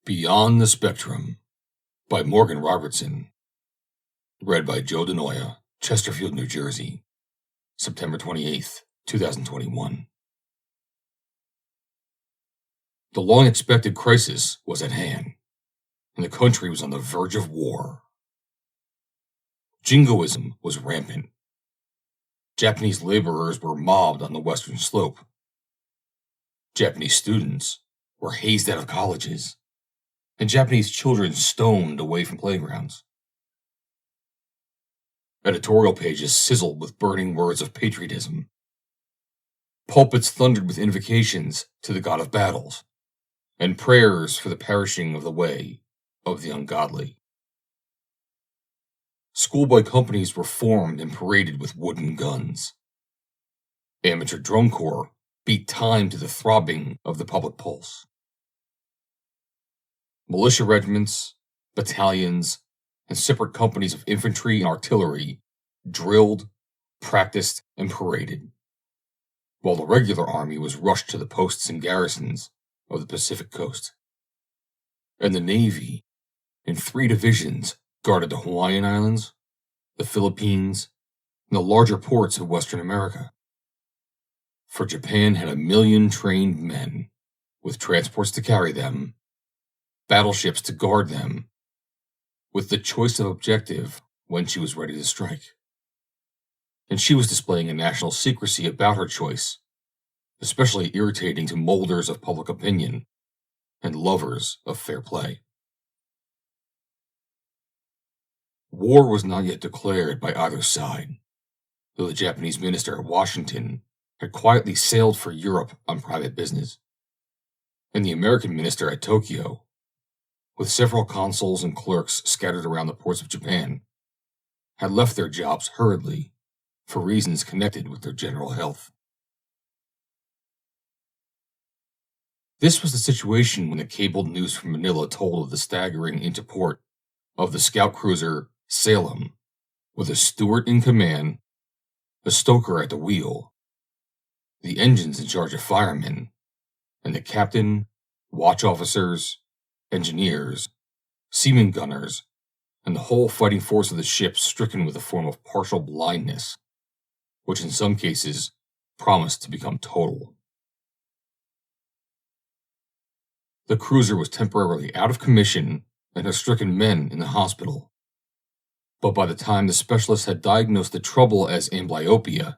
Beyond the Spectrum by Morgan Robertson. Read by Joe DeNoia, Chesterfield, New Jersey, September 28th, 2021. The long-expected crisis was at hand, and the country was on the verge of war. Jingoism was rampant. Japanese laborers were mobbed on the western slope. Japanese students were hazed out of colleges, and Japanese children stoned away from playgrounds. Editorial pages sizzled with burning words of patriotism. Pulpits thundered with invocations to the god of battles, and prayers for the perishing of the way of the ungodly. Schoolboy companies were formed and paraded with wooden guns. Amateur drum corps beat time to the throbbing of the public pulse. Militia regiments, battalions, and separate companies of infantry and artillery drilled, practiced, and paraded, while the regular army was rushed to the posts and garrisons of the Pacific coast. And the Navy, in 3 divisions, guarded the Hawaiian Islands, the Philippines, and the larger ports of Western America. For Japan had 1 million trained men, with transports to carry them, battleships to guard them, with the choice of objective when she was ready to strike. And she was displaying a national secrecy about her choice, especially irritating to molders of public opinion and lovers of fair play. War was not yet declared by either side, though the Japanese minister at Washington had quietly sailed for Europe on private business, and the American minister at Tokyo, with several consuls and clerks scattered around the ports of Japan, had left their jobs hurriedly for reasons connected with their general health. This was the situation when the cabled news from Manila told of the staggering into port of the scout cruiser Salem, with a steward in command, a stoker at the wheel, the engines in charge of firemen, and the captain, watch officers, engineers, seaman gunners, and the whole fighting force of the ship stricken with a form of partial blindness, which in some cases promised to become total. The cruiser was temporarily out of commission and her stricken men in the hospital, but by the time the specialists had diagnosed the trouble as amblyopia,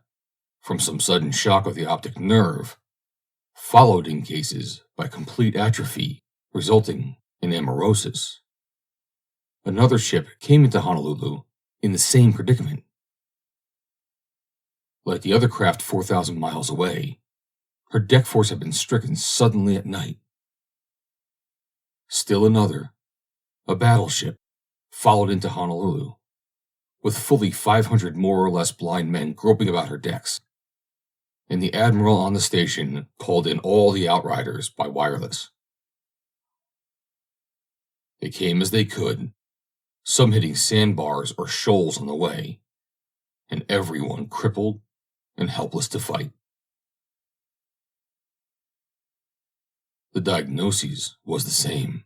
from some sudden shock of the optic nerve, followed in cases by complete atrophy resulting in amaurosis, another ship came into Honolulu in the same predicament. Like the other craft 4,000 miles away, her deck force had been stricken suddenly at night. Still another, a battleship, followed into Honolulu, with fully 500 more or less blind men groping about her decks, and the admiral on the station called in all the outriders by wireless. They came as they could, some hitting sandbars or shoals on the way, and everyone crippled and helpless to fight. The diagnosis was the same: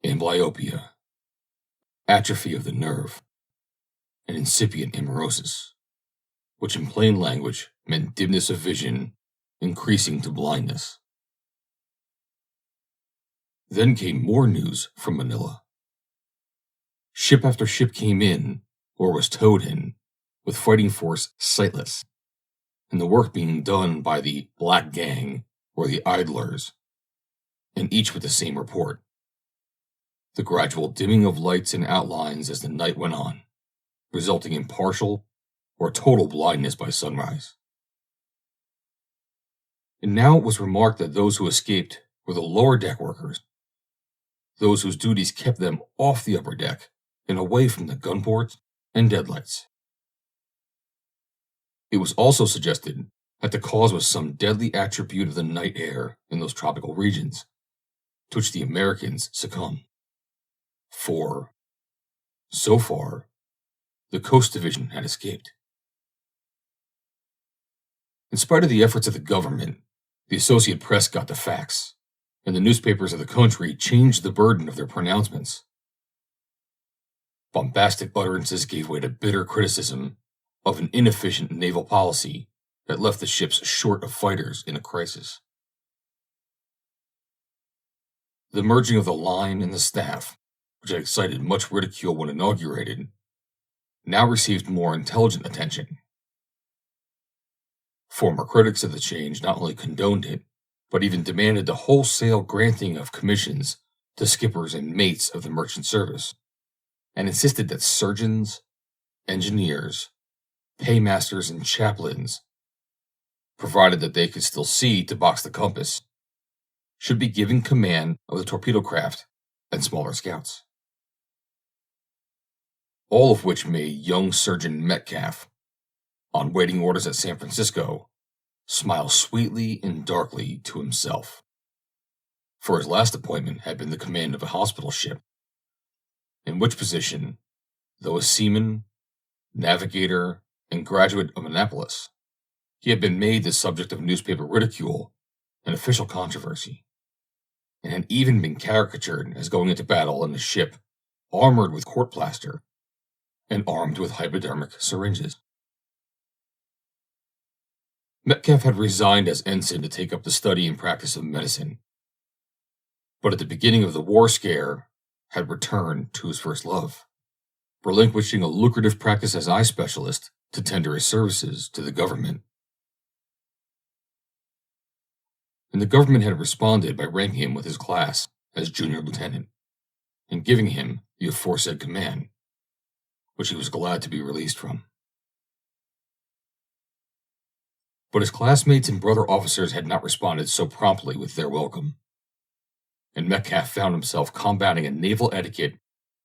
amblyopia, atrophy of the nerve, and incipient amaurosis, which in plain language meant dimness of vision increasing to blindness. Then came more news from Manila. Ship after ship came in, or was towed in, with fighting force sightless, and the work being done by the Black Gang, or the idlers, and each with the same report: the gradual dimming of lights and outlines as the night went on, resulting in partial or total blindness by sunrise. And now it was remarked that those who escaped were the lower deck workers, those whose duties kept them off the upper deck and away from the gun ports and deadlights. It was also suggested that the cause was some deadly attribute of the night air in those tropical regions, to which the Americans succumbed. For, so far, the Coast Division had escaped. In spite of the efforts of the government, the Associated Press got the facts, and the newspapers of the country changed the burden of their pronouncements. Bombastic utterances gave way to bitter criticism of an inefficient naval policy that left the ships short of fighters in a crisis. The merging of the line and the staff, which had excited much ridicule when inaugurated, now received more intelligent attention. Former critics of the change not only condoned it, but even demanded the wholesale granting of commissions to skippers and mates of the merchant service, and insisted that surgeons, engineers, paymasters, and chaplains, provided that they could still see to box the compass, should be given command of the torpedo craft and smaller scouts. All of which made young Surgeon Metcalf, on waiting orders at San Francisco, smile sweetly and darkly to himself. For his last appointment had been the command of a hospital ship, in which position, though a seaman, navigator, and graduate of Annapolis, he had been made the subject of newspaper ridicule and official controversy, and had even been caricatured as going into battle in a ship armored with court plaster and armed with hypodermic syringes. Metcalf had resigned as ensign to take up the study and practice of medicine, but at the beginning of the war scare had returned to his first love, relinquishing a lucrative practice as eye specialist to tender his services to the government. And the government had responded by ranking him with his class as junior lieutenant, and giving him the aforesaid command, which he was glad to be released from. But his classmates and brother officers had not responded so promptly with their welcome, and Metcalf found himself combating a naval etiquette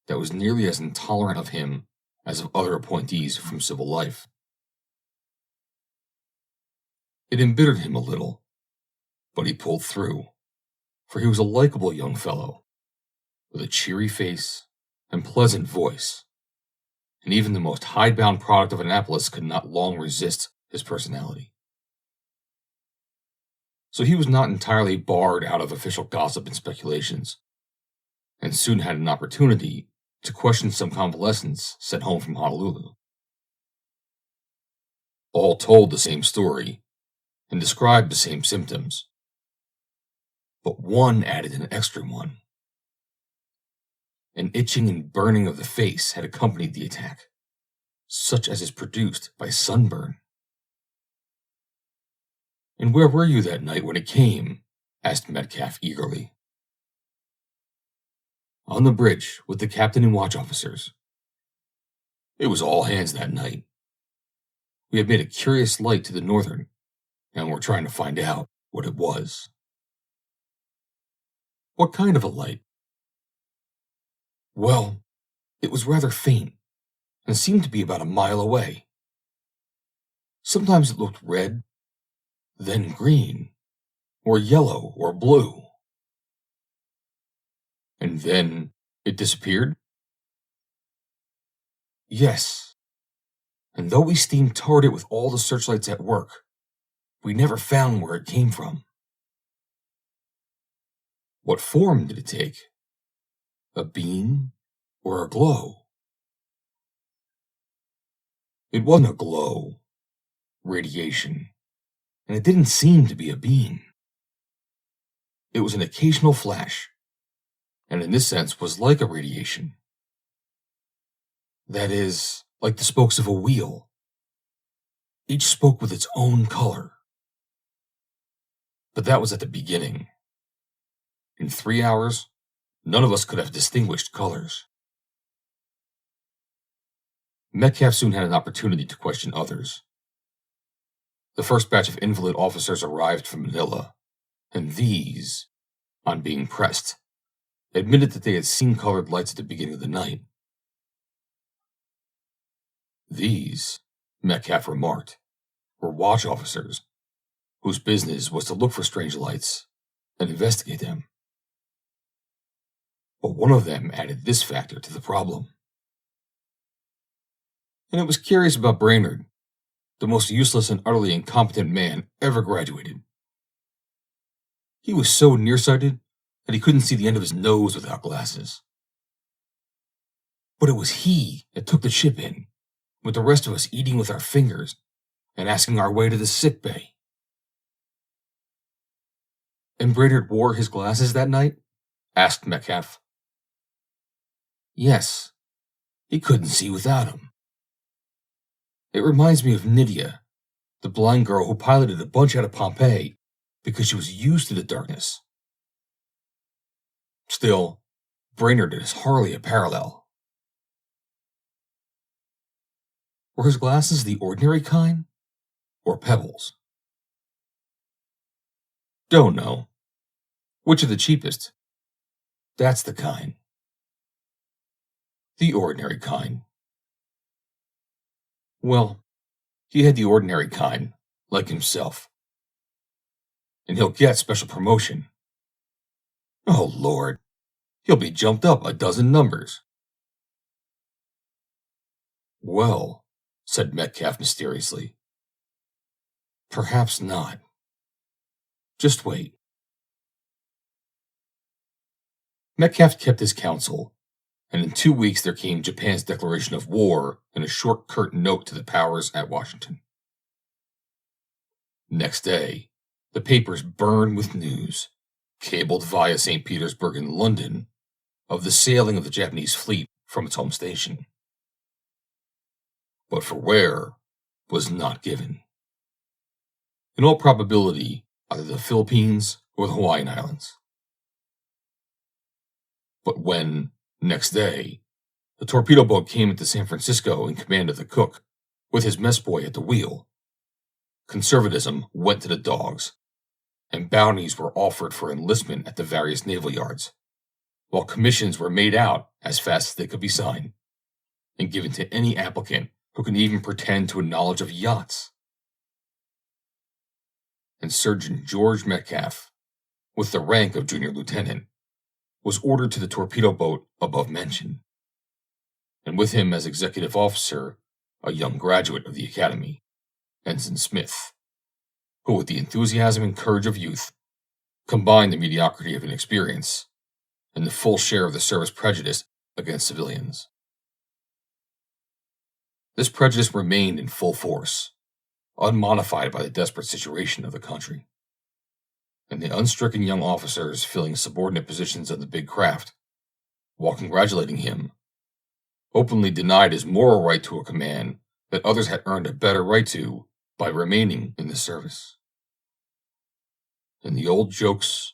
that was nearly as intolerant of him as of other appointees from civil life. It embittered him a little, but he pulled through, for he was a likable young fellow, with a cheery face and pleasant voice, and even the most hidebound product of Annapolis could not long resist his personality. So he was not entirely barred out of official gossip and speculations, and soon had an opportunity to question some convalescents sent home from Honolulu. All told the same story and described the same symptoms, but one added an extra one. An itching and burning of the face had accompanied the attack, such as is produced by sunburn. "And where were you that night when it came?" asked Metcalf eagerly. "On the bridge with the captain and watch officers. It was all hands that night. We had made a curious light to the northern, and were trying to find out what it was." "What kind of a light?" "Well, it was rather faint, and seemed to be about a mile away. Sometimes it looked red, then green, or yellow, or blue." "And then it disappeared?" "Yes, and though we steamed toward it with all the searchlights at work, we never found where it came from." "What form did it take? A beam or a glow?" "It wasn't a glow, radiation, and it didn't seem to be a beam. It was an occasional flash, and in this sense was like a radiation. That is, like the spokes of a wheel. Each spoke with its own color. But that was at the beginning. In 3 hours, none of us could have distinguished colors." Metcalf soon had an opportunity to question others. The first batch of invalid officers arrived from Manila, and these, on being pressed, admitted that they had seen colored lights at the beginning of the night. These, Metcalf remarked, were watch officers, whose business was to look for strange lights and investigate them. But one of them added this factor to the problem. And it was curious about Brainerd, the most useless and utterly incompetent man ever graduated. He was so nearsighted that he couldn't see the end of his nose without glasses. But it was he that took the ship in, with the rest of us eating with our fingers and asking our way to the sick bay. And Brainerd wore his glasses that night? Asked Metcalf. Yes, he couldn't see without them. It reminds me of Nydia, the blind girl who piloted a bunch out of Pompeii because she was used to the darkness. Still, Brainerd is hardly a parallel. Were his glasses the ordinary kind, or pebbles? Don't know. Which are the cheapest? That's the kind. The ordinary kind. Well, he had the ordinary kind, like himself. And he'll get special promotion. Oh, Lord. He'll be jumped up a dozen numbers. Well, said Metcalf mysteriously. Perhaps not. Just wait. Metcalf kept his counsel, and in 2 weeks there came Japan's declaration of war and a short curt note to the powers at Washington. Next day, the papers burned with news, cabled via St. Petersburg and London, of the sailing of the Japanese fleet from its home station. But for where was not given. In all probability, either the Philippines or the Hawaiian Islands. But when, next day, the torpedo boat came into San Francisco in command of the cook, with his mess boy at the wheel, conservatism went to the dogs, and bounties were offered for enlistment at the various naval yards, while commissions were made out as fast as they could be signed, and given to any applicant who can even pretend to a knowledge of yachts. And Surgeon George Metcalf, with the rank of junior lieutenant, was ordered to the torpedo boat above mentioned, and with him as executive officer a young graduate of the academy, Ensign Smith, who with the enthusiasm and courage of youth combined the mediocrity of inexperience and the full share of the service prejudice against civilians. This prejudice remained in full force, unmodified by the desperate situation of the country. And the unstricken young officers filling subordinate positions of the big craft, while congratulating him, openly denied his moral right to a command that others had earned a better right to by remaining in the service. And the old jokes,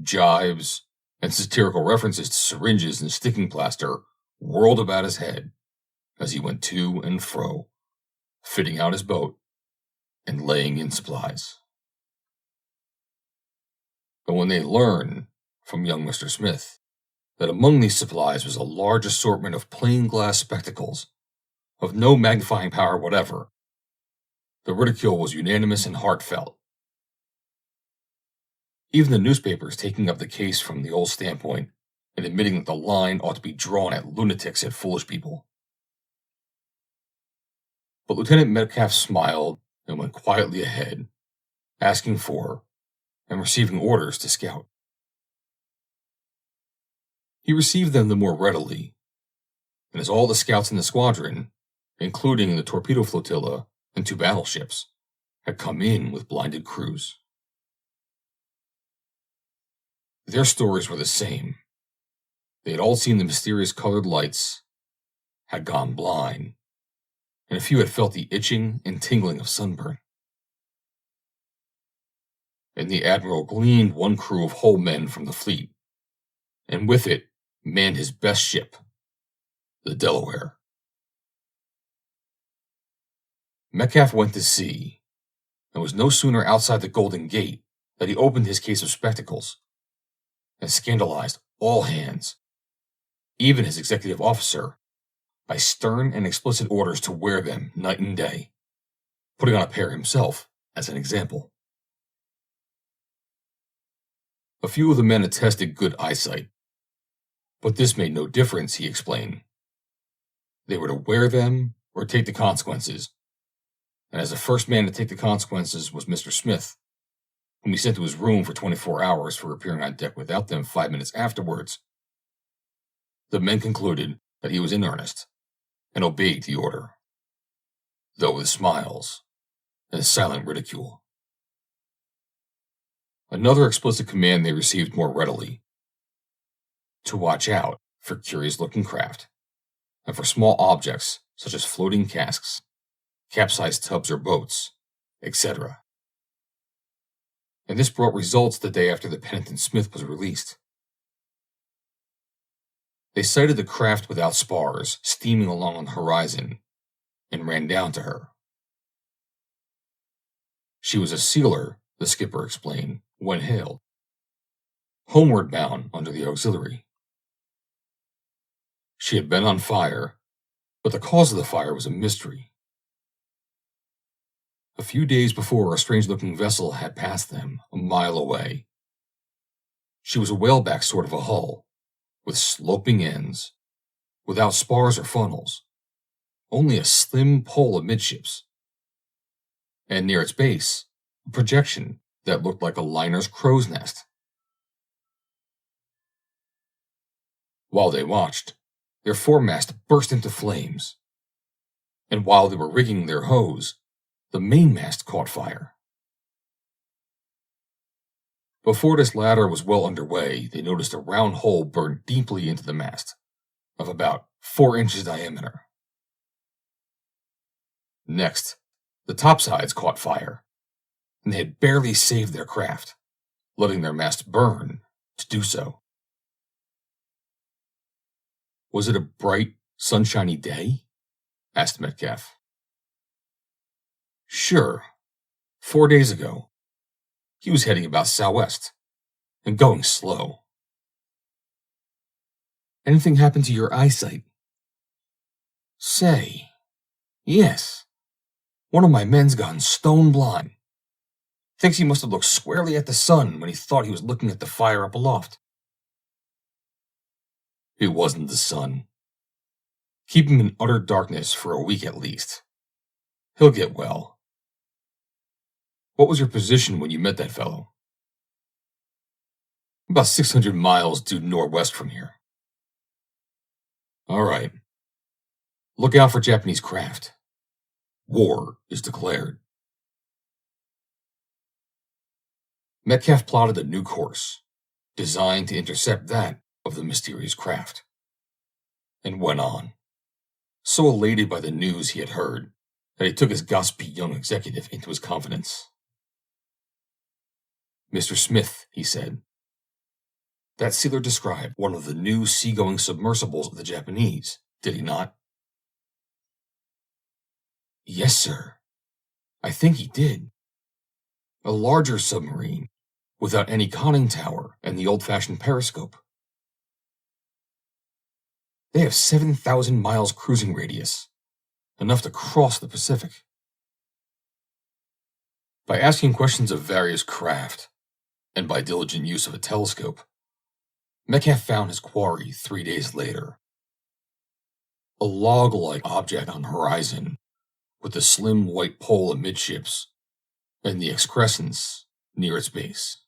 jibes, and satirical references to syringes and sticking plaster whirled about his head as he went to and fro, fitting out his boat and laying in supplies. But when they learned from young Mr. Smith that among these supplies was a large assortment of plain glass spectacles, of no magnifying power whatever, the ridicule was unanimous and heartfelt. Even the newspapers taking up the case from the old standpoint and admitting that the line ought to be drawn at lunatics and foolish people. But Lieutenant Metcalf smiled and went quietly ahead, asking for and receiving orders to scout. He received them the more readily, and as all the scouts in the squadron, including the torpedo flotilla and 2 battleships, had come in with blinded crews. Their stories were the same. They had all seen the mysterious colored lights, had gone blind, and a few had felt the itching and tingling of sunburn. And the Admiral gleaned one crew of whole men from the fleet, and with it manned his best ship, the Delaware. Metcalf went to sea, and was no sooner outside the Golden Gate that he opened his case of spectacles, and scandalized all hands, even his executive officer, by stern and explicit orders to wear them night and day, putting on a pair himself as an example. A few of the men attested good eyesight, but this made no difference, he explained. They were to wear them or take the consequences, and as the first man to take the consequences was Mr. Smith, whom he sent to his room for 24 hours for appearing on deck without them 5 minutes afterwards, the men concluded that he was in earnest and obeyed the order, though with smiles and silent ridicule. Another explicit command they received more readily: to watch out for curious-looking craft, and for small objects such as floating casks, capsized tubs or boats, etc. And this brought results the day after the penitent Smith was released. They sighted the craft without spars steaming along on the horizon and ran down to her. She was a sealer, the skipper explained, when hailed, homeward bound under the auxiliary. She had been on fire, but the cause of the fire was a mystery. A few days before, a strange-looking vessel had passed them, a mile away. She was a whaleback sort of a hull, with sloping ends, without spars or funnels, only a slim pole amidships, and near its base, a projection that looked like a liner's crow's nest. While they watched, their foremast burst into flames, and while they were rigging their hose, the mainmast caught fire. Before this latter was well underway, they noticed a round hole burned deeply into the mast, of about 4 inches diameter. Next, the topsides caught fire, and they had barely saved their craft, letting their mast burn to do so. Was it a bright, sunshiny day? Asked Metcalf. Sure. 4 days ago. He was heading about southwest, and going slow. Anything happened to your eyesight? Say, yes. One of my men's gone stone blind. Thinks he must have looked squarely at the sun when he thought he was looking at the fire up aloft. It wasn't the sun. Keep him in utter darkness for a week at least. He'll get well. What was your position when you met that fellow? About 600 miles due northwest from here. All right. Look out for Japanese craft. War is declared. Metcalf plotted a new course, designed to intercept that of the mysterious craft, and went on, so elated by the news he had heard that he took his gossipy young executive into his confidence. Mr. Smith, he said, that sealer described one of the new seagoing submersibles of the Japanese, did he not? Yes, sir. I think he did. A larger submarine, without any conning tower and the old-fashioned periscope. They have 7,000 miles cruising radius, enough to cross the Pacific. By asking questions of various craft, and by diligent use of a telescope, Metcalf found his quarry 3 days later. A log-like object on the horizon, with the slim white pole amidships, and the excrescence near its base.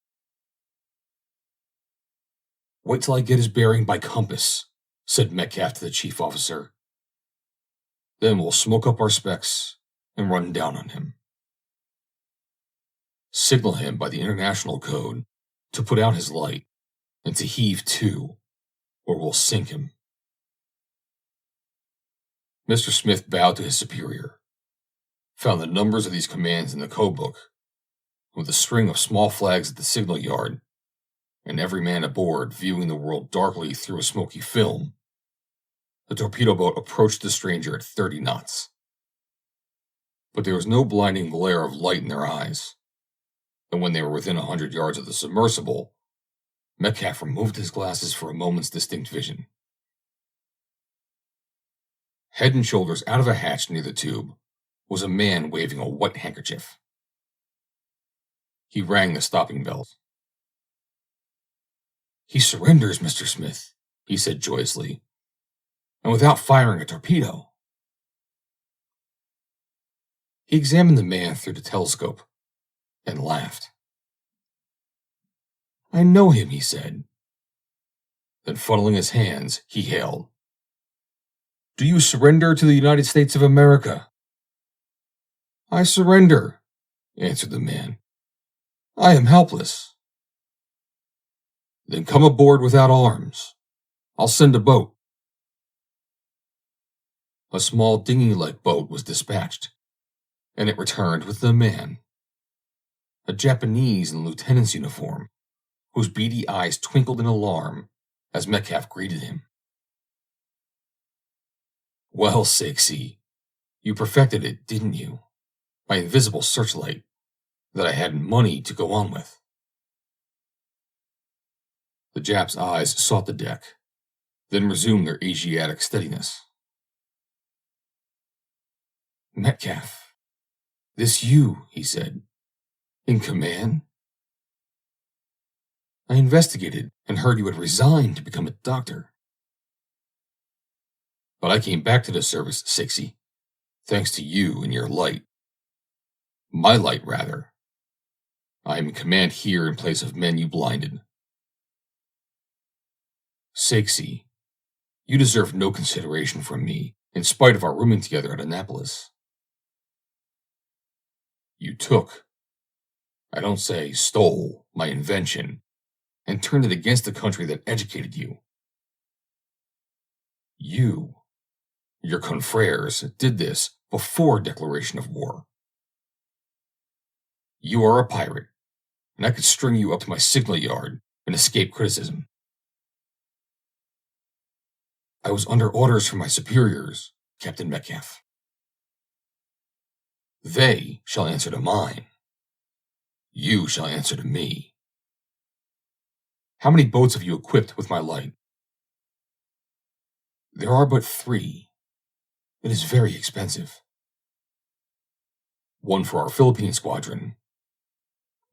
Wait till I get his bearing by compass, said Metcalf to the chief officer. Then we'll smoke up our specs and run down on him. Signal him by the international code to put out his light and to heave to, or we'll sink him. Mr. Smith bowed to his superior, found the numbers of these commands in the code book, with a string of small flags at the signal yard, and every man aboard viewing the world darkly through a smoky film. The torpedo boat approached the stranger at 30 knots. But there was no blinding glare of light in their eyes, and when they were within 100 yards of the submersible, Metcalf removed his glasses for a moment's distinct vision. Head and shoulders out of a hatch near the tube was a man waving a white handkerchief. He rang the stopping bells. He surrenders, Mr. Smith, he said joyously, and without firing a torpedo. He examined the man through the telescope and laughed. I know him, he said. Then funneling his hands, he hailed, Do you surrender to the United States of America? I surrender, answered the man. I am helpless. Then come aboard without arms. I'll send a boat. A small dinghy-like boat was dispatched, and it returned with the man, a Japanese in lieutenant's uniform, whose beady eyes twinkled in alarm as Metcalf greeted him. Well, Sakesy, you perfected it, didn't you? My invisible searchlight that I hadn't money to go on with. The Jap's eyes sought the deck, then resumed their Asiatic steadiness. Metcalf, this you, he said, in command? I investigated and heard you had resigned to become a doctor. But I came back to the service, Sakesy, thanks to you and your light. My light, rather. I am in command here in place of men you blinded. Sakesy, you deserve no consideration from me, in spite of our rooming together at Annapolis. You took, I don't say stole, my invention, and turned it against the country that educated you. You, your confreres, did this before declaration of war. You are a pirate, and I could string you up to my signal yard and escape criticism. I was under orders from my superiors, Captain Metcalf. They shall answer to mine. You shall answer to me. How many boats have you equipped with my light? There are but 3. It is very expensive. One for our Philippine squadron,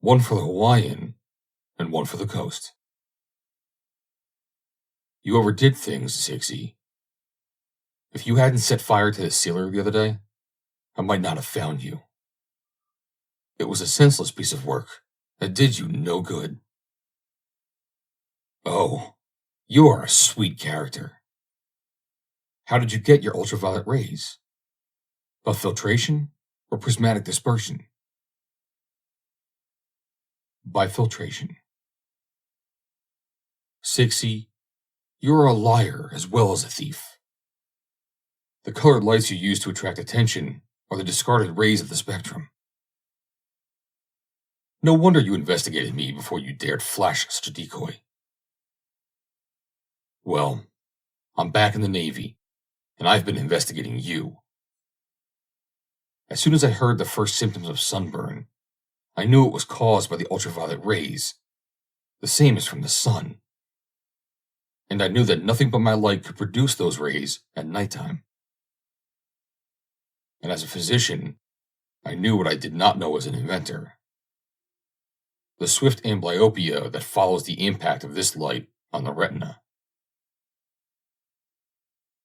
one for the Hawaiian, and one for the coast. You overdid things, Sakesy. If you hadn't set fire to the sealer the other day, I might not have found you. It was a senseless piece of work that did you no good. Oh, you are a sweet character. How did you get your ultraviolet rays? By filtration or prismatic dispersion? By filtration. Sakesy, you are a liar as well as a thief. The colored lights you use to attract attention are the discarded rays of the spectrum. No wonder you investigated me before you dared flash such a decoy. Well, I'm back in the Navy, and I've been investigating you. As soon as I heard the first symptoms of sunburn, I knew it was caused by the ultraviolet rays, the same as from the sun. And I knew that nothing but my light could produce those rays at nighttime. And as a physician, I knew what I did not know as an inventor. The swift amblyopia that follows the impact of this light on the retina.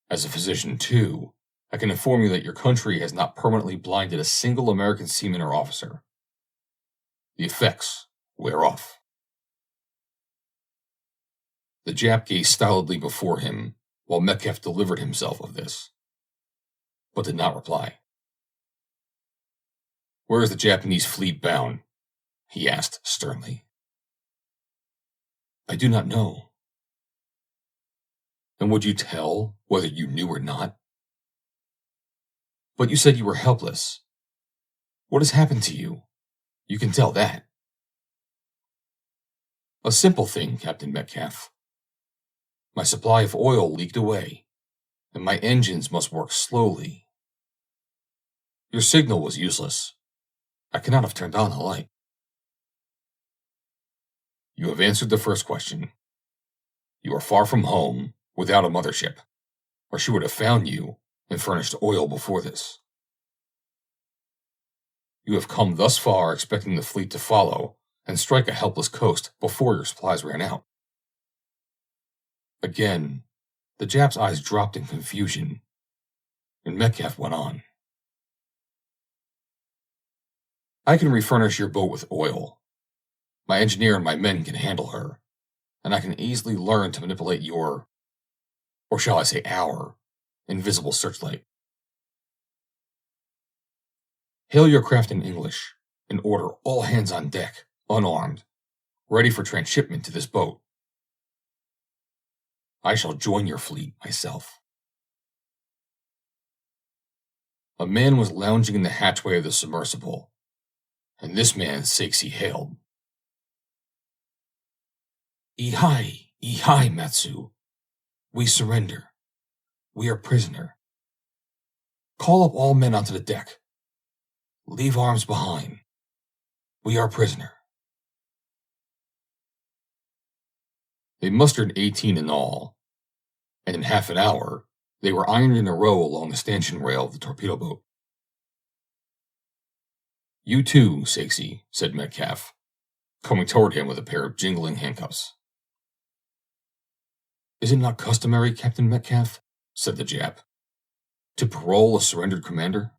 As a physician, too, I can inform you that your country has not permanently blinded a single American seaman or officer. The effects wear off. The Jap gazed stolidly before him while Metcalf delivered himself of this, but did not reply. Where is the Japanese fleet bound? He asked sternly. I do not know. And would you tell whether you knew or not? But you said you were helpless. What has happened to you? You can tell that. A simple thing, Captain Metcalf. My supply of oil leaked away, and my engines must work slowly. Your signal was useless. I cannot have turned on the light. You have answered the first question. You are far from home, without a mothership, or she would have found you and furnished oil before this. You have come thus far expecting the fleet to follow and strike a helpless coast before your supplies ran out. Again, the Jap's eyes dropped in confusion, and Metcalf went on. I can refurnish your boat with oil. My engineer and my men can handle her, and I can easily learn to manipulate your, or shall I say our, invisible searchlight. Hail your craft in English, and order all hands on deck, unarmed, ready for transshipment to this boat. I shall join your fleet myself. A man was lounging in the hatchway of the submersible, and this man Seixi hailed. Ihai, Matsu. We surrender. We are prisoner. Call up all men onto the deck. Leave arms behind. We are prisoner. They mustered 18 in all, and in half an hour, they were ironed in a row along the stanchion rail of the torpedo boat. You too, Seixi, said Metcalf, coming toward him with a pair of jingling handcuffs. Is it not customary, Captain Metcalf, said the Jap, to parole a surrendered commander?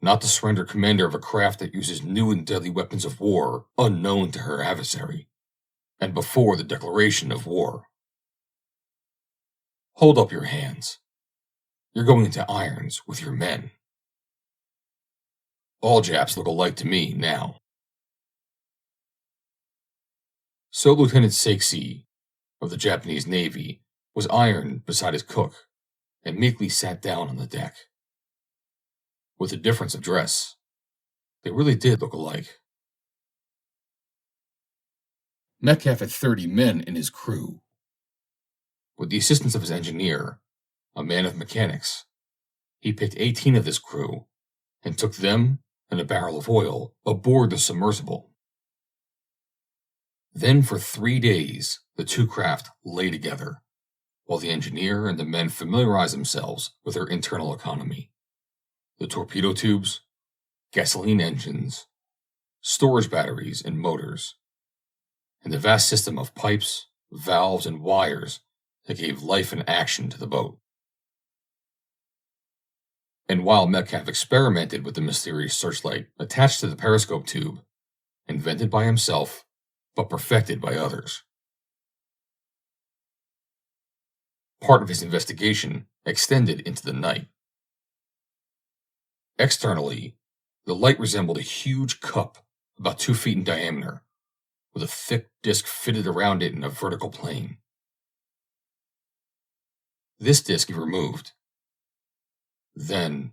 Not the surrendered commander of a craft that uses new and deadly weapons of war unknown to her adversary, and before the declaration of war. Hold up your hands. You're going into irons with your men. All Japs look alike to me now. So Lieutenant Seixi of the Japanese Navy was ironed beside his cook and meekly sat down on the deck. With a difference of dress, they really did look alike. Metcalf had 30 men in his crew. With the assistance of his engineer, a man of mechanics, he picked 18 of this crew and took them and a barrel of oil aboard the submersible. Then for 3 days, the two craft lay together, while the engineer and the men familiarized themselves with their internal economy. The torpedo tubes, gasoline engines, storage batteries and motors, and the vast system of pipes, valves, and wires that gave life and action to the boat. And while Metcalf experimented with the mysterious searchlight attached to the periscope tube, invented by himself, but perfected by others. Part of his investigation extended into the night. Externally, the light resembled a huge cup about 2 feet in diameter, with a thick disc fitted around it in a vertical plane. This disc he removed. Then,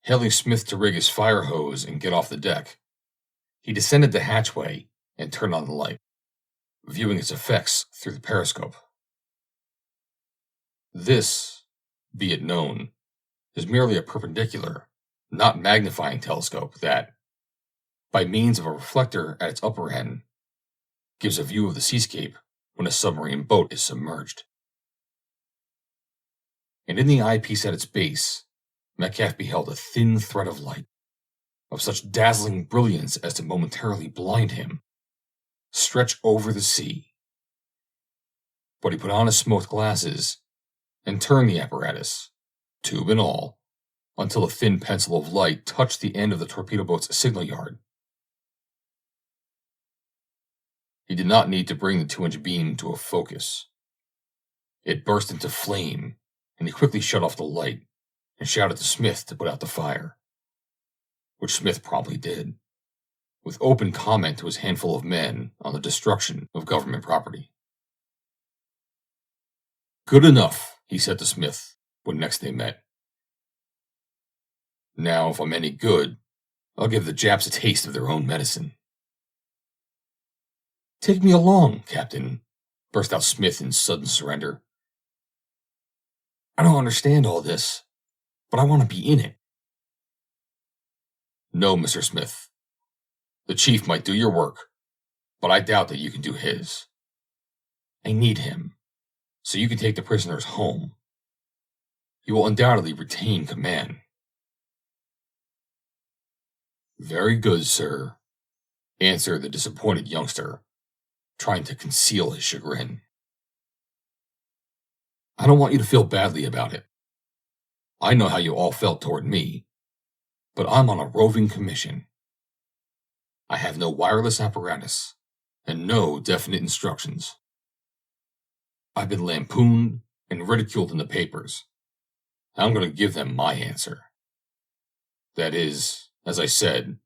hailing Smith to rig his fire hose and get off the deck, he descended the hatchway and turned on the light, viewing its effects through the periscope. This, be it known, is merely a perpendicular, not magnifying telescope that, by means of a reflector at its upper end, gives a view of the seascape when a submarine boat is submerged. And in the eyepiece at its base, Metcalf beheld a thin thread of light, of such dazzling brilliance as to momentarily blind him, stretch over the sea. But he put on his smoked glasses and turned the apparatus, tube and all, until a thin pencil of light touched the end of the torpedo boat's signal yard. He did not need to bring the 2-inch beam to a focus. It burst into flame, and he quickly shut off the light and shouted to Smith to put out the fire, which Smith promptly did, with open comment to his handful of men on the destruction of government property. Good enough, he said to Smith when next they met. Now, if I'm any good, I'll give the Japs a taste of their own medicine. Take me along, Captain, burst out Smith in sudden surrender. I don't understand all this, but I want to be in it. No, Mr. Smith. The chief might do your work, but I doubt that you can do his. I need him, so you can take the prisoners home. You will undoubtedly retain command. Very good, sir, answered the disappointed youngster, trying to conceal his chagrin. I don't want you to feel badly about it. I know how you all felt toward me, but I'm on a roving commission. I have no wireless apparatus and no definite instructions. I've been lampooned and ridiculed in the papers. I'm going to give them my answer. That is, as I said,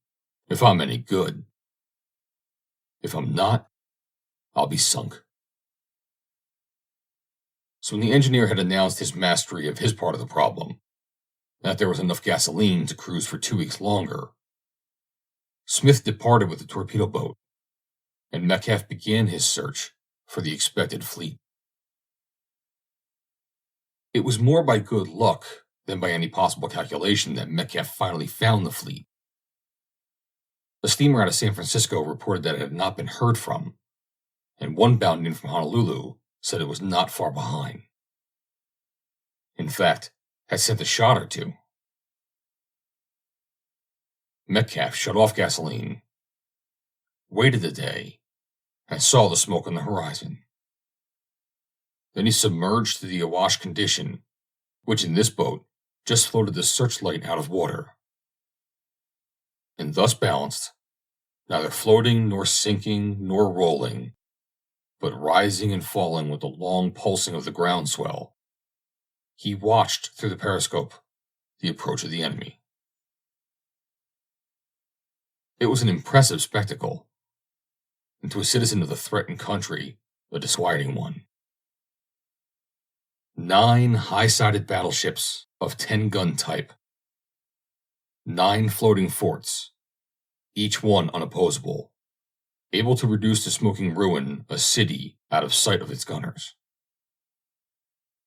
if I'm any good. If I'm not, I'll be sunk. So when the engineer had announced his mastery of his part of the problem, that there was enough gasoline to cruise for 2 weeks longer, Smith departed with the torpedo boat, and Metcalf began his search for the expected fleet. It was more by good luck than by any possible calculation that Metcalf finally found the fleet. A steamer out of San Francisco reported that it had not been heard from, and one bound in from Honolulu said it was not far behind. In fact, had sent a shot or two. Metcalf shut off gasoline, waited a day, and saw the smoke on the horizon. Then he submerged to the awash condition, which in this boat just floated the searchlight out of water. And thus balanced, neither floating nor sinking nor rolling, but rising and falling with the long pulsing of the groundswell, he watched through the periscope the approach of the enemy. It was an impressive spectacle, and to a citizen of the threatened country, a disquieting one. 9 high-sided battleships of 10-gun type, 9 floating forts, each one unopposable, able to reduce to smoking ruin a city out of sight of its gunners.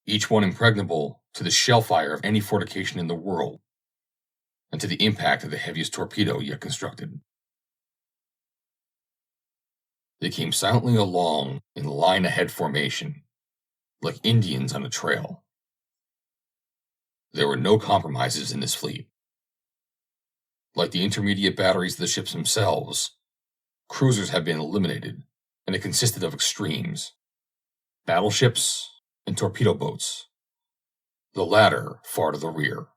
Each one impregnable to the shell fire of any fortification in the world, and to the impact of the heaviest torpedo yet constructed. They came silently along in line-ahead formation, like Indians on a trail. There were no compromises in this fleet. Like the intermediate batteries of the ships themselves, cruisers had been eliminated, and it consisted of extremes: battleships and torpedo boats, the latter far to the rear.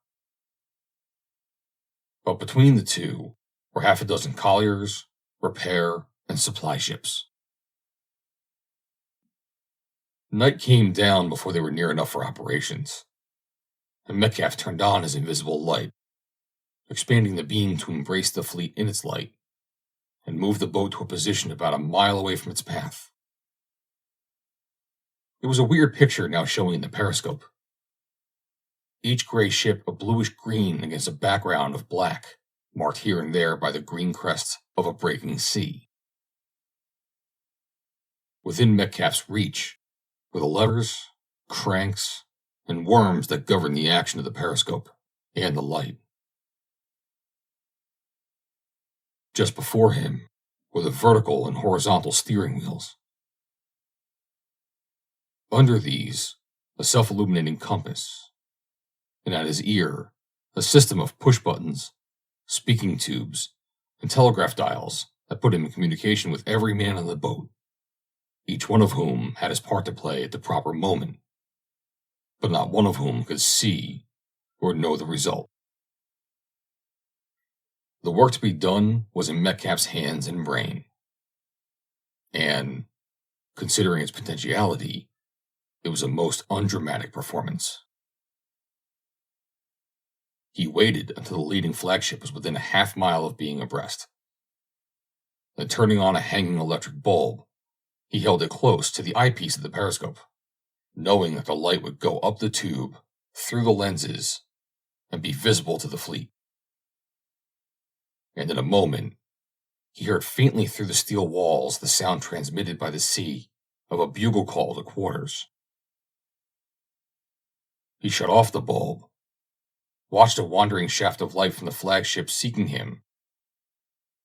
But between the two were half a dozen colliers, repair, and supply ships. Night came down before they were near enough for operations, and Metcalf turned on his invisible light, expanding the beam to embrace the fleet in its light, and move the boat to a position about a mile away from its path. It was a weird picture now showing in the periscope. Each gray ship a bluish-green against a background of black, marked here and there by the green crest of a breaking sea. Within Metcalf's reach were the levers, cranks, and worms that govern the action of the periscope and the light. Just before him were the vertical and horizontal steering wheels. Under these, a self-illuminating compass, and at his ear, a system of push buttons, speaking tubes, and telegraph dials that put him in communication with every man on the boat, each one of whom had his part to play at the proper moment, but not one of whom could see or know the result. The work to be done was in Metcalf's hands and brain, and, considering its potentiality, it was a most undramatic performance. He waited until the leading flagship was within a half-mile of being abreast. Then, turning on a hanging electric bulb, he held it close to the eyepiece of the periscope, knowing that the light would go up the tube, through the lenses, and be visible to the fleet. And in a moment, he heard faintly through the steel walls the sound transmitted by the sea of a bugle call to quarters. He shut off the bulb, watched a wandering shaft of light from the flagship seeking him,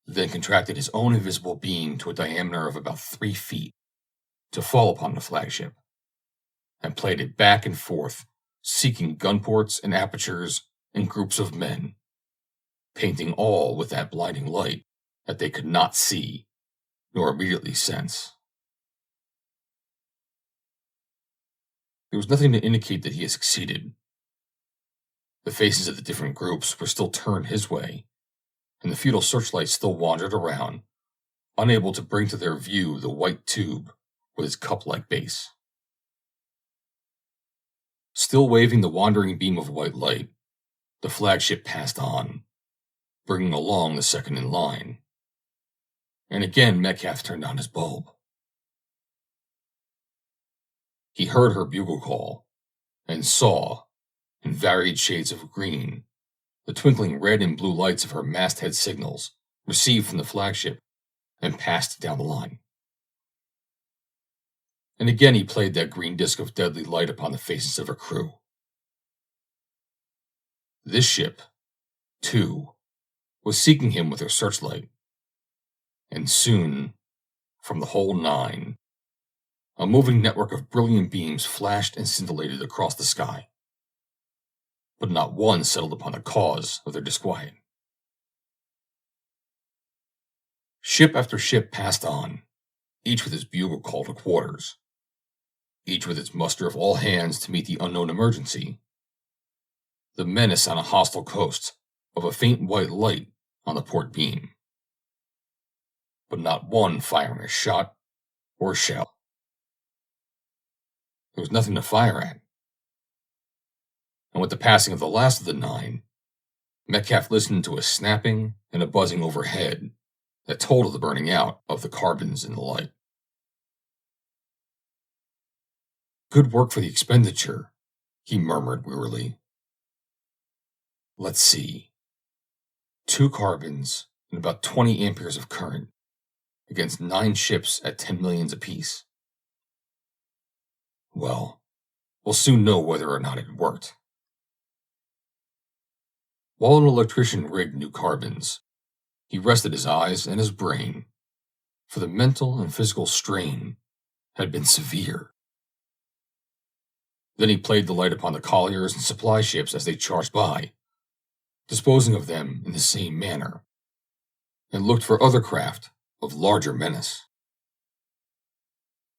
then contracted his own invisible beam to a diameter of about 3 feet to fall upon the flagship, and played it back and forth, seeking gunports and apertures and groups of men, painting all with that blinding light that they could not see nor immediately sense. There was nothing to indicate that he had succeeded. The faces of the different groups were still turned his way, and the futile searchlight still wandered around, unable to bring to their view the white tube with its cup-like base. Still waving the wandering beam of white light, the flagship passed on, bringing along the second in line. And again Metcalf turned on his bulb. He heard her bugle call, and saw, in varied shades of green, the twinkling red and blue lights of her masthead signals received from the flagship and passed down the line. And again he played that green disk of deadly light upon the faces of her crew. This ship, too, was seeking him with her searchlight, and soon, from the whole 9, a moving network of brilliant beams flashed and scintillated across the sky. But not one settled upon the cause of their disquiet. Ship after ship passed on, each with its bugle call to quarters, each with its muster of all hands to meet the unknown emergency. The menace on a hostile coast of a faint white light on the port beam. But not one firing a shot or a shell. There was nothing to fire at. And with the passing of the last of the 9, Metcalf listened to a snapping and a buzzing overhead that told of the burning out of the carbons in the light. Good work for the expenditure, he murmured wearily. Let's see. 2 carbons and about 20 amperes of current against 9 ships at 10 millions apiece. Well, we'll soon know whether or not it worked. While an electrician rigged new carbons, he rested his eyes and his brain, for the mental and physical strain had been severe. Then he played the light upon the colliers and supply ships as they charged by, disposing of them in the same manner, and looked for other craft of larger menace.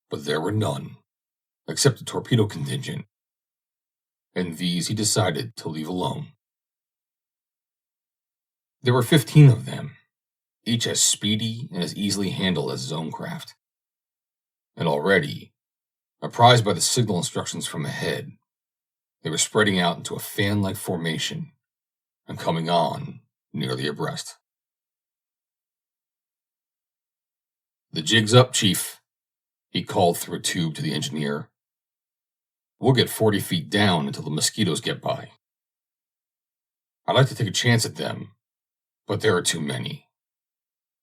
But there were none, except the torpedo contingent, and these he decided to leave alone. There were 15 of them, each as speedy and as easily handled as his own craft. And already, apprised by the signal instructions from ahead, they were spreading out into a fan-like formation and coming on nearly abreast. "The jig's up, Chief," he called through a tube to the engineer. "We'll get 40 feet down until the mosquitoes get by. I'd like to take a chance at them, but there are too many.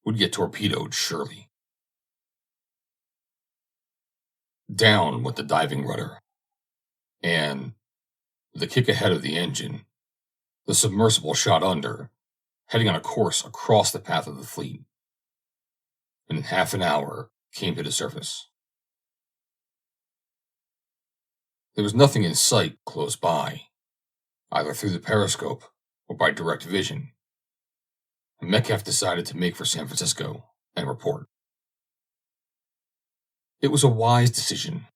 We'd get torpedoed, surely." Down went the diving rudder, and, with a kick ahead of the engine, the submersible shot under, heading on a course across the path of the fleet, and in half an hour came to the surface. There was nothing in sight close by, either through the periscope or by direct vision, and Metcalf decided to make for San Francisco and report. It was a wise decision,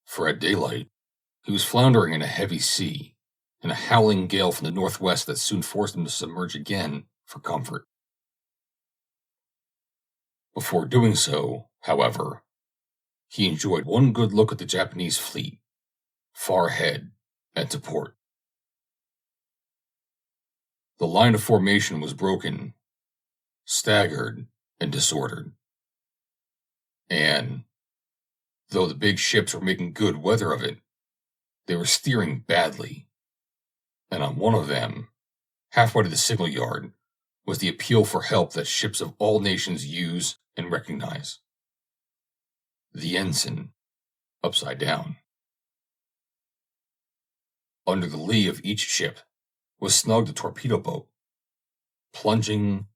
for at daylight he was floundering in a heavy sea and a howling gale from the northwest that soon forced him to submerge again for comfort. Before doing so, however, he enjoyed one good look at the Japanese fleet, far ahead and to port. The line of formation was broken, staggered, and disordered. And, though the big ships were making good weather of it, they were steering badly. And on one of them, halfway to the signal yard, was the appeal for help that ships of all nations use and recognize. The ensign, upside down. Under the lee of each ship was snug the torpedo boat, plunging,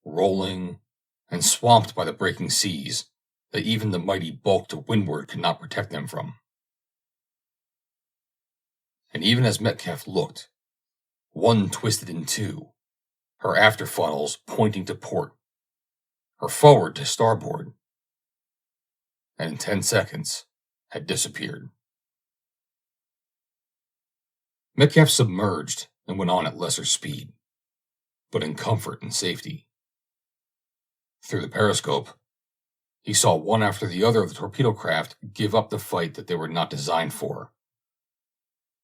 rolling, and swamped by the breaking seas that even the mighty bulk to windward could not protect them from. And even as Metcalf looked, one twisted in two, her after funnels pointing to port, her forward to starboard, and in 10 seconds had disappeared. Metcalf submerged and went on at lesser speed, but in comfort and safety. Through the periscope, he saw one after the other of the torpedo craft give up the fight that they were not designed for,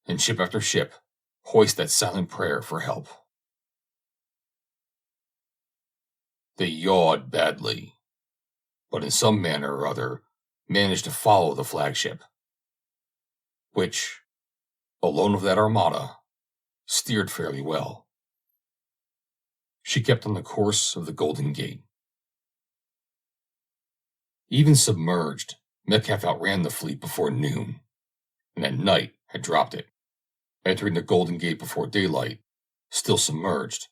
and ship after ship hoist that silent prayer for help. They yawed badly, but in some manner or other managed to follow the flagship, which, alone of that armada, steered fairly well. She kept on the course of the Golden Gate. Even submerged, Metcalf outran the fleet before noon, and at night had dropped it, entering the Golden Gate before daylight, still submerged,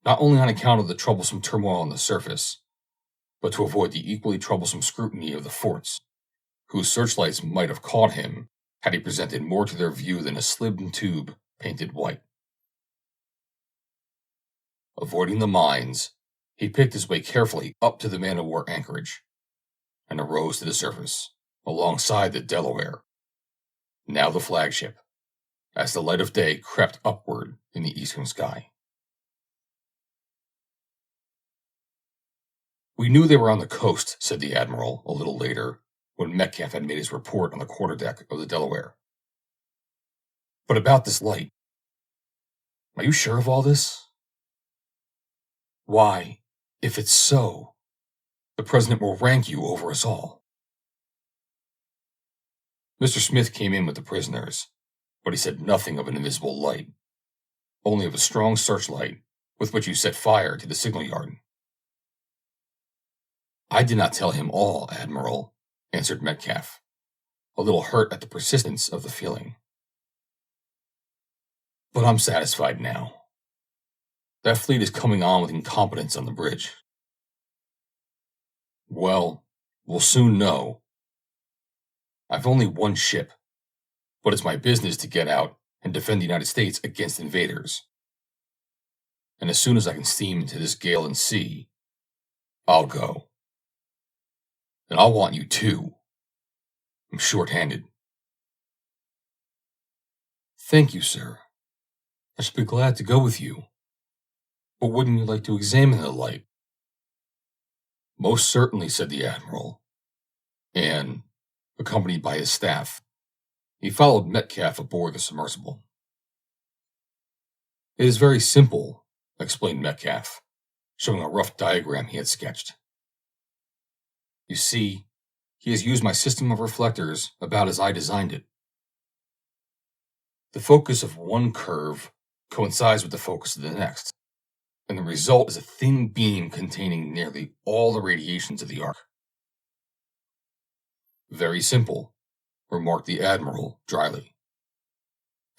not only on account of the troublesome turmoil on the surface, but to avoid the equally troublesome scrutiny of the forts, whose searchlights might have caught him had he presented more to their view than a slim tube painted white. Avoiding the mines, he picked his way carefully up to the man-of-war anchorage, and arose to the surface, alongside the Delaware, now the flagship, as the light of day crept upward in the eastern sky. "We knew they were on the coast," said the Admiral a little later, when Metcalf had made his report on the quarterdeck of the Delaware. "But about this light, are you sure of all this? Why, if it's so, the President will rank you over us all." Mr. Smith came in with the prisoners, but he said nothing of an invisible light, only of a strong searchlight with which you set fire to the signal yard. "I did not tell him all, Admiral," answered Metcalf, a little hurt at the persistence of the feeling. "But I'm satisfied now. That fleet is coming on with incompetence on the bridge." "Well, we'll soon know. I've only one ship, but it's my business to get out and defend the United States against invaders. And as soon as I can steam into this gale and sea, I'll go. And I'll want you too. I'm short-handed." "Thank you, sir. I shall be glad to go with you. But wouldn't you like to examine the light?" "Most certainly," said the Admiral, and, accompanied by his staff, he followed Metcalf aboard the submersible. "It is very simple," explained Metcalf, showing a rough diagram he had sketched. "You see, he has used my system of reflectors about as I designed it. The focus of one curve coincides with the focus of the next, and the result is a thin beam containing nearly all the radiations of the arc." "Very simple," remarked the Admiral dryly.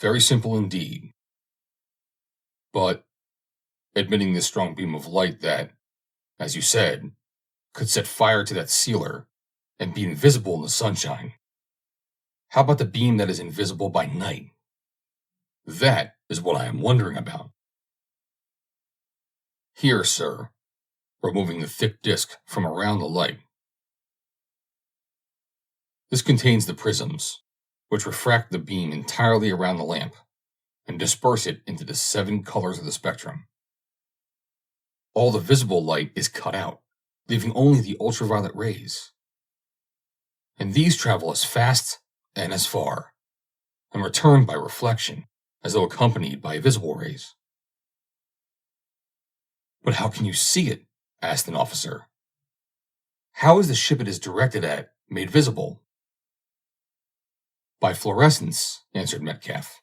"Very simple indeed. But, admitting this strong beam of light that, as you said, could set fire to that sealer and be invisible in the sunshine, how about the beam that is invisible by night? That is what I am wondering about. Here, sir," removing the thick disc from around the light. "This contains the prisms, which refract the beam entirely around the lamp and disperse it into the 7 colors of the spectrum. All the visible light is cut out, leaving only the ultraviolet rays. And these travel as fast and as far, and return by reflection, as though accompanied by visible rays." "But how can you see it?" asked an officer. "How is the ship it is directed at made visible?" "By fluorescence," answered Metcalf.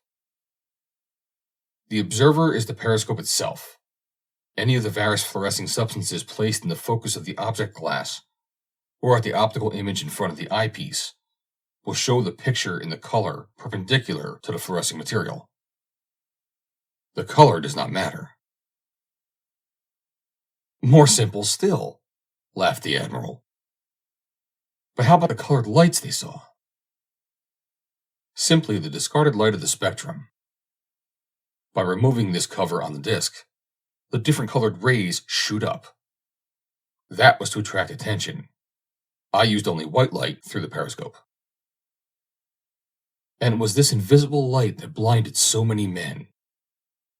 "The observer is the periscope itself. Any of the various fluorescing substances placed in the focus of the object glass, or at the optical image in front of the eyepiece, will show the picture in the color perpendicular to the fluorescing material. The color does not matter." "More simple still," laughed the Admiral. "But how about the colored lights they saw?" "Simply the discarded light of the spectrum. By removing this cover on the disc, the different colored rays shoot up. That was to attract attention. I used only white light through the periscope." "And it was this invisible light that blinded so many men,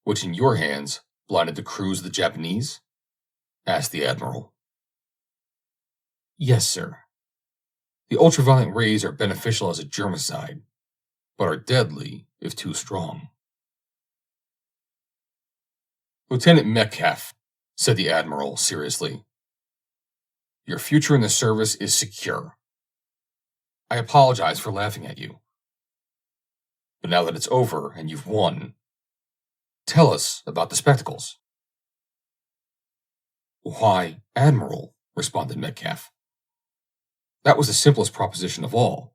which in your hands blinded the crews of the Japanese?" asked the Admiral. Yes, sir. The ultraviolet rays are beneficial as a germicide, but are deadly if too strong. Lieutenant Metcalf, said the Admiral seriously, your future in the service is secure. I apologize for laughing at you. But now that it's over and you've won, tell us about the spectacles. Why, Admiral, responded Metcalf, that was the simplest proposition of all.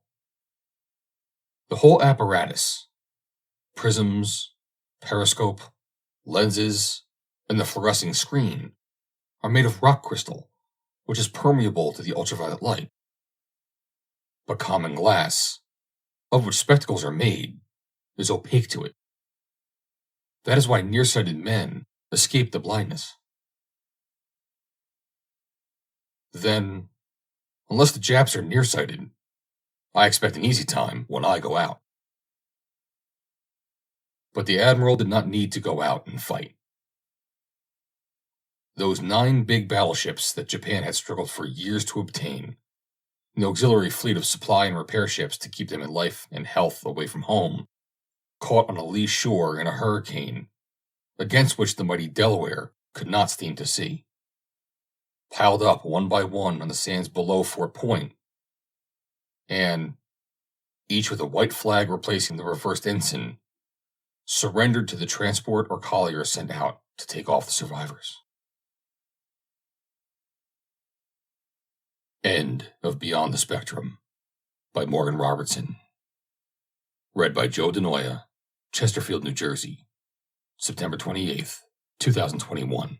The whole apparatus, prisms, periscope, lenses, and the fluorescing screen, are made of rock crystal, which is permeable to the ultraviolet light. But common glass, of which spectacles are made, is opaque to it. That is why nearsighted men escape the blindness. Then, unless the Japs are nearsighted, I expect an easy time when I go out. But the Admiral did not need to go out and fight. Those 9 big battleships that Japan had struggled for years to obtain, an auxiliary fleet of supply and repair ships to keep them in life and health away from home, caught on a lee shore in a hurricane, against which the mighty Delaware could not steam to sea, piled up one by one on the sands below Fort Point, and, each with a white flag replacing the reversed ensign, surrendered to the transport or collier sent out to take off the survivors. End of Beyond the Spectrum by Morgan Robertson. Read by Joe DeNoia, Chesterfield, New Jersey, September 28th, 2021.